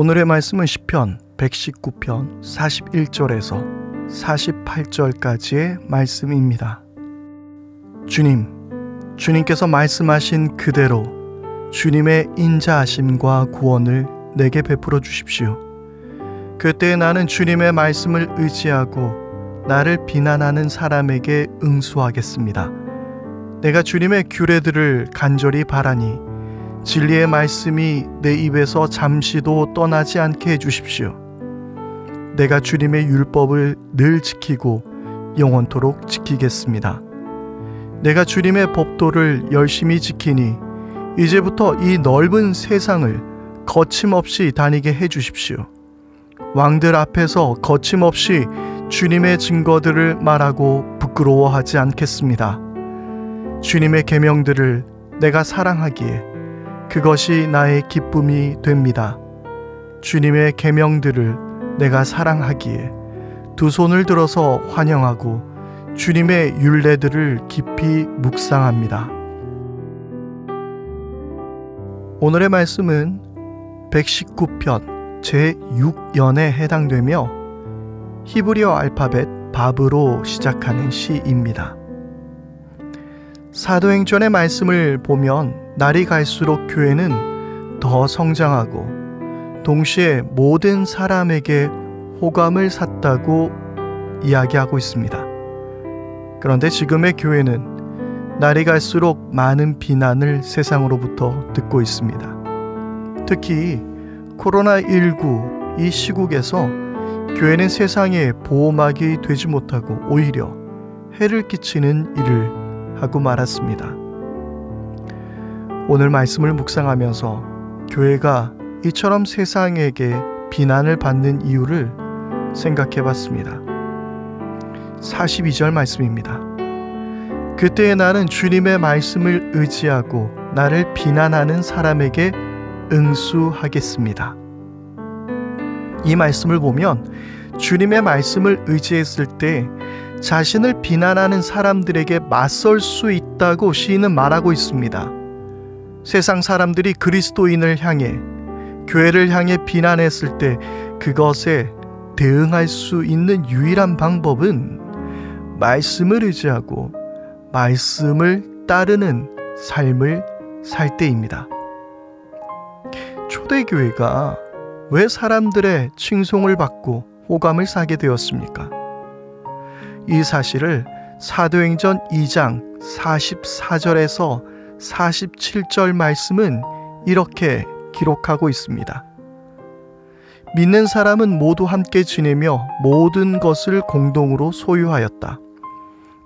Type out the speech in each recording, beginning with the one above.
오늘의 말씀은 시편 119편 41절에서 48절까지의 말씀입니다. 주님께서 말씀하신 그대로 주님의 인자하심과 구원을 내게 베풀어 주십시오. 그때 나는 주님의 말씀을 의지하고 나를 비난하는 사람에게 응수하겠습니다. 내가 주님의 규례들을 간절히 바라니 진리의 말씀이 내 입에서 잠시도 떠나지 않게 해주십시오. 내가 주님의 율법을 늘 지키고 영원토록 지키겠습니다. 내가 주님의 법도를 열심히 지키니 이제부터 이 넓은 세상을 거침없이 다니게 해주십시오. 왕들 앞에서 거침없이 주님의 증거들을 말하고 부끄러워하지 않겠습니다. 주님의 계명들을 내가 사랑하기에 그것이 나의 기쁨이 됩니다. 주님의 계명들을 내가 사랑하기에 두 손을 들어서 환영하고 주님의 율례들을 깊이 묵상합니다. 오늘의 말씀은 119편 제6연에 해당되며 히브리어 알파벳 바브로 시작하는 시입니다. 사도행전의 말씀을 보면 날이 갈수록 교회는 더 성장하고 동시에 모든 사람에게 호감을 샀다고 이야기하고 있습니다. 그런데 지금의 교회는 날이 갈수록 많은 비난을 세상으로부터 듣고 있습니다. 특히 코로나19 이 시국에서 교회는 세상에 보호막이 되지 못하고 오히려 해를 끼치는 일을 하고 말았습니다. 오늘 말씀을 묵상하면서 교회가 이처럼 세상에게 비난을 받는 이유를 생각해 봤습니다. 42절 말씀입니다. 그때에 나는 주님의 말씀을 의지하고 나를 비난하는 사람에게 응수하겠습니다. 이 말씀을 보면 주님의 말씀을 의지했을 때 자신을 비난하는 사람들에게 맞설 수 있다고 시인은 말하고 있습니다. 세상 사람들이 그리스도인을 향해, 교회를 향해 비난했을 때 그것에 대응할 수 있는 유일한 방법은 말씀을 의지하고 말씀을 따르는 삶을 살 때입니다. 초대교회가 왜 사람들의 칭송을 받고 호감을 사게 되었습니까? 이 사실을 사도행전 2장 44절에서 47절 말씀은 이렇게 기록하고 있습니다. 믿는 사람은 모두 함께 지내며 모든 것을 공동으로 소유하였다.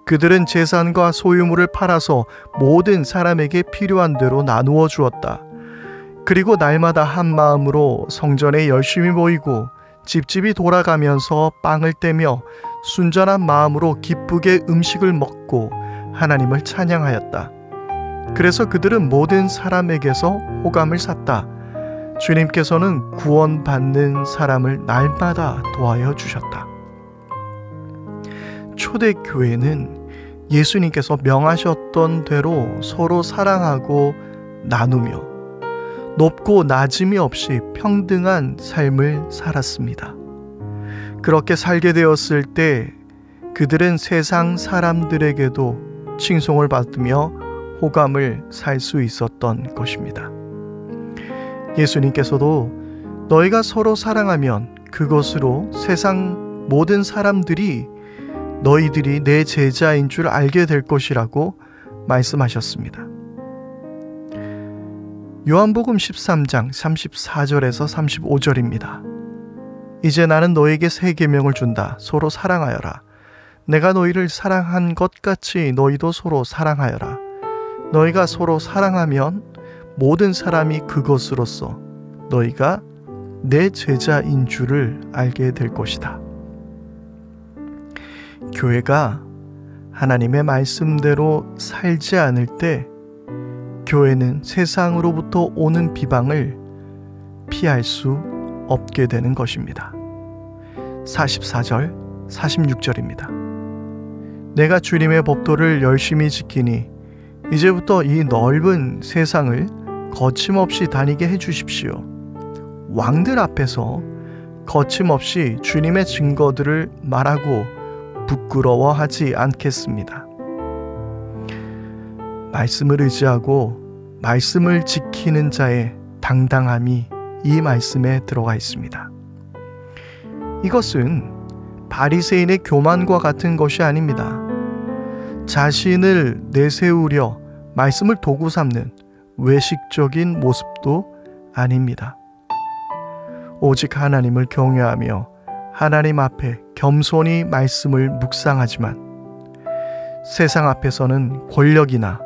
그들은 재산과 소유물을 팔아서 모든 사람에게 필요한 대로 나누어 주었다. 그리고 날마다 한 마음으로 성전에 열심히 모이고 집집이 돌아가면서 빵을 떼며 순전한 마음으로 기쁘게 음식을 먹고 하나님을 찬양하였다. 그래서 그들은 모든 사람에게서 호감을 샀다. 주님께서는 구원받는 사람을 날마다 도와여 주셨다. 초대교회는 예수님께서 명하셨던 대로 서로 사랑하고 나누며 높고 낮음이 없이 평등한 삶을 살았습니다. 그렇게 살게 되었을 때 그들은 세상 사람들에게도 칭송을 받으며 호감을 살 수 있었던 것입니다. 예수님께서도 너희가 서로 사랑하면 그것으로 세상 모든 사람들이 너희들이 내 제자인 줄 알게 될 것이라고 말씀하셨습니다. 요한복음 13장 34절에서 35절입니다. 이제 나는 너에게 새 계명을 준다. 서로 사랑하여라. 내가 너희를 사랑한 것 같이 너희도 서로 사랑하여라. 너희가 서로 사랑하면 모든 사람이 그것으로써 너희가 내 제자인 줄을 알게 될 것이다. 교회가 하나님의 말씀대로 살지 않을 때 교회는 세상으로부터 오는 비방을 피할 수 없게 되는 것입니다. 44절, 46절입니다. 내가 주님의 법도를 열심히 지키니 이제부터 이 넓은 세상을 거침없이 다니게 해주십시오. 왕들 앞에서 거침없이 주님의 증거들을 말하고 부끄러워하지 않겠습니다. 말씀을 의지하고 말씀을 지키는 자의 당당함이 이 말씀에 들어가 있습니다. 이것은 바리새인의 교만과 같은 것이 아닙니다. 자신을 내세우려 말씀을 도구 삼는 외식적인 모습도 아닙니다. 오직 하나님을 경외하며 하나님 앞에 겸손히 말씀을 묵상하지만 세상 앞에서는 권력이나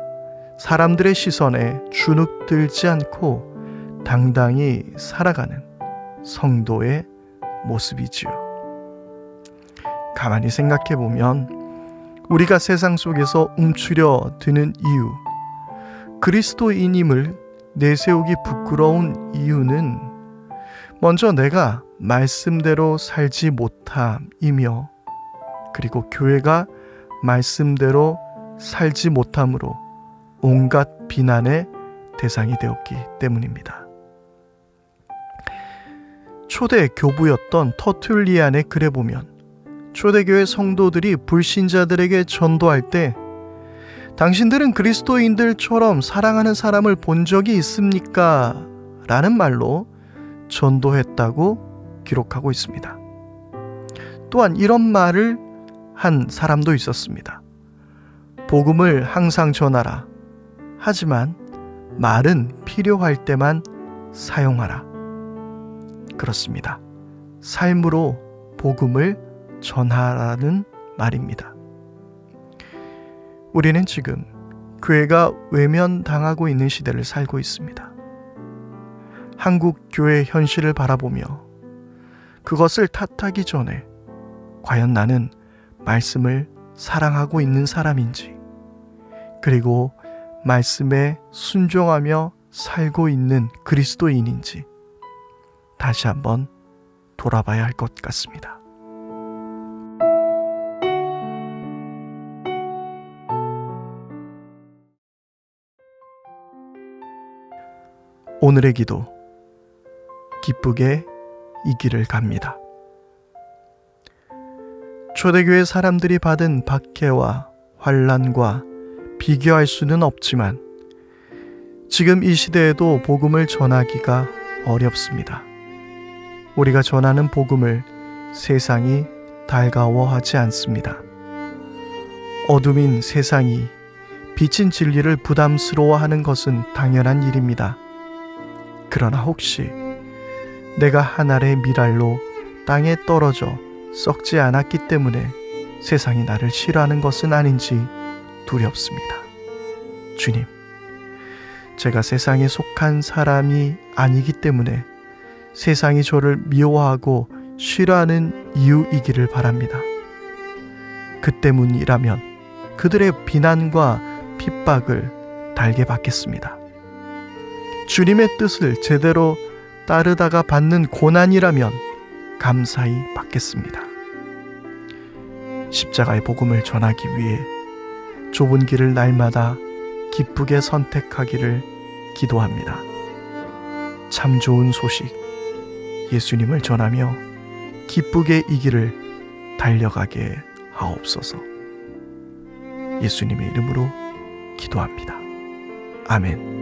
사람들의 시선에 주눅들지 않고 당당히 살아가는 성도의 모습이지요. 가만히 생각해 보면 우리가 세상 속에서 움츠려 드는 이유, 그리스도인임을 내세우기 부끄러운 이유는 먼저 내가 말씀대로 살지 못함이며, 그리고 교회가 말씀대로 살지 못함으로 온갖 비난의 대상이 되었기 때문입니다. 초대 교부였던 터툴리안의 글에 보면 초대교회 성도들이 불신자들에게 전도할 때 당신들은 그리스도인들처럼 사랑하는 사람을 본 적이 있습니까? 라는 말로 전도했다고 기록하고 있습니다. 또한 이런 말을 한 사람도 있었습니다. 복음을 항상 전하라. 하지만 말은 필요할 때만 사용하라. 그렇습니다. 삶으로 복음을 전하라는 말입니다. 우리는 지금 교회가 외면당하고 있는 시대를 살고 있습니다. 한국 교회 현실을 바라보며 그것을 탓하기 전에 과연 나는 말씀을 사랑하고 있는 사람인지, 그리고 말씀에 순종하며 살고 있는 그리스도인인지 다시 한번 돌아봐야 할 것 같습니다. 오늘의 기도, 기쁘게 이 길을 갑니다. 초대교회 사람들이 받은 박해와 환난과 비교할 수는 없지만 지금 이 시대에도 복음을 전하기가 어렵습니다. 우리가 전하는 복음을 세상이 달가워하지 않습니다. 어둠인 세상이 빛인 진리를 부담스러워하는 것은 당연한 일입니다. 그러나 혹시 내가 한 알의 밀알로 땅에 떨어져 썩지 않았기 때문에 세상이 나를 싫어하는 것은 아닌지 두렵습니다. 주님, 제가 세상에 속한 사람이 아니기 때문에 세상이 저를 미워하고 싫어하는 이유이기를 바랍니다. 그 때문이라면 그들의 비난과 핍박을 달게 받겠습니다. 주님의 뜻을 제대로 따르다가 받는 고난이라면 감사히 받겠습니다. 십자가의 복음을 전하기 위해 좁은 길을 날마다 기쁘게 선택하기를 기도합니다. 참 좋은 소식, 예수님을 전하며 기쁘게 이 길을 달려가게 하옵소서. 예수님의 이름으로 기도합니다. 아멘.